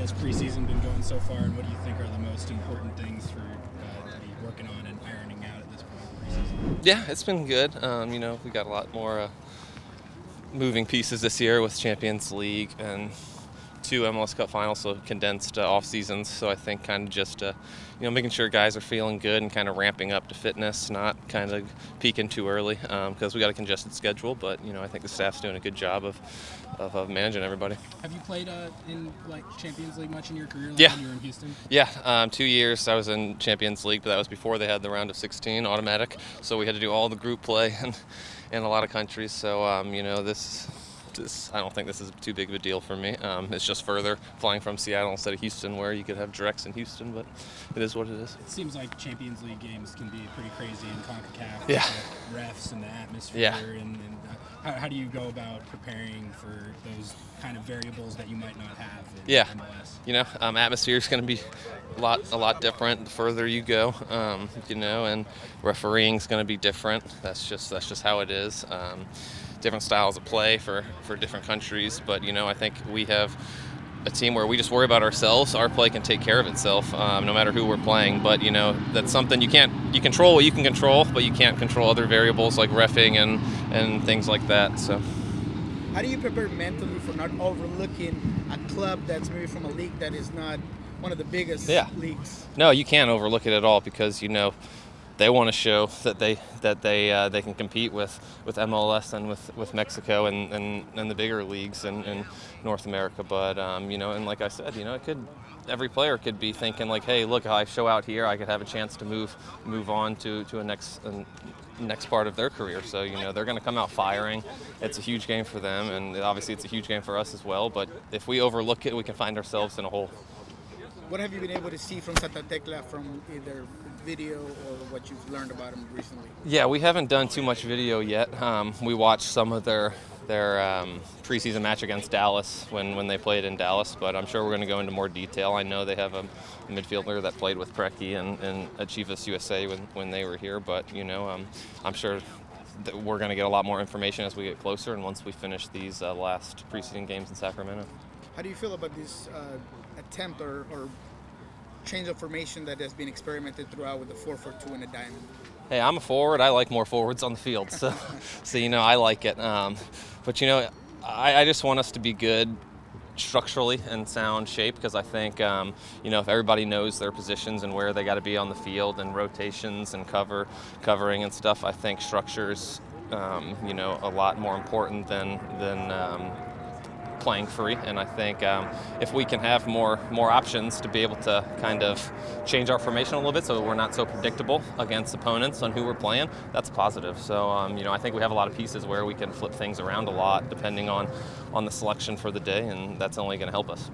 has preseason been going so far, and what do you think are the most important things for to be working on and ironing out at this point in preseason? Yeah, it's been good. We got a lot more moving pieces this year with Champions League and 2 MLS Cup finals, so condensed off seasons. So I think kind of just making sure guys are feeling good and kind of ramping up to fitness, not kind of peaking too early because we got a congested schedule. But I think the staff's doing a good job of managing everybody. Have you played in Champions League much in your career? Yeah. When you were in Houston. Yeah, 2 years I was in Champions League, but that was before they had the round of 16 automatic. So we had to do all the group play in a lot of countries. So I don't think this is too big of a deal for me. It's just further flying from Seattle instead of Houston, where you could have directs in Houston, but it is what it is. It seems like Champions League games can be pretty crazy in CONCACAF. Yeah. With the refs and the atmosphere. Yeah. And how do you go about preparing for those kind of variables that you might not have in MLS? Atmosphere is going to be a lot different the further you go, and refereeing is going to be different. That's just how it is. Different styles of play for different countries, but I think we have a team where we just worry about ourselves. Our play can take care of itself, no matter who we're playing. But that's something you control what you can control, but you can't control other variables like reffing and things like that. So, how do you prepare mentally for not overlooking a club that's maybe from a league that is not one of the biggest leagues? No, you can't overlook it at all because they want to show that they can compete with MLS and with Mexico and the bigger leagues in North America. But and like I said, every player could be thinking like, hey, look, if I show out here, I could have a chance to move on to a next part of their career. So they're going to come out firing. It's a huge game for them, and obviously it's a huge game for us as well. But if we overlook it, we can find ourselves in a hole. What have you been able to see from Tecla from either video or what you've learned about him recently? Yeah, we haven't done too much video yet. We watched some of their preseason match against Dallas when they played in Dallas, but I'm sure we're going to go into more detail. I know they have a midfielder that played with Preki and at Chivas USA when they were here, but I'm sure that we're going to get a lot more information as we get closer and once we finish these last preseason games in Sacramento. How do you feel about this attempt or change of formation that has been experimented throughout with the 4-4-2 and a diamond? Hey, I'm a forward. I like more forwards on the field, so I like it. But I just want us to be good structurally and sound shape because I think if everybody knows their positions and where they got to be on the field and rotations and covering and stuff, I think structure's a lot more important than playing free. And I think if we can have more options to be able to kind of change our formation a little bit so we're not so predictable against opponents on who we're playing, that's positive. So I think we have a lot of pieces where we can flip things around a lot depending on the selection for the day, and that's only going to help us.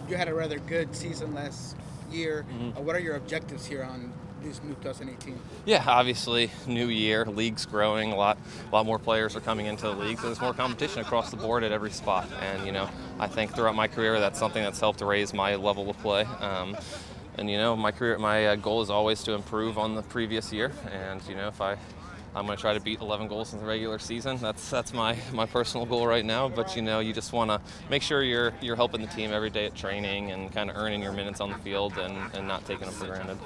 You had a rather good season last year. What are your objectives here on this new 2018? Yeah, obviously, new year, league's growing, a lot more players are coming into the league, so there's more competition across the board at every spot. And I think throughout my career, that's something that's helped to raise my level of play. My goal is always to improve on the previous year. And if I'm going to try to beat 11 goals in the regular season. That's my personal goal right now. But you just want to make sure you're helping the team every day at training and kind of earning your minutes on the field and not taking them for granted.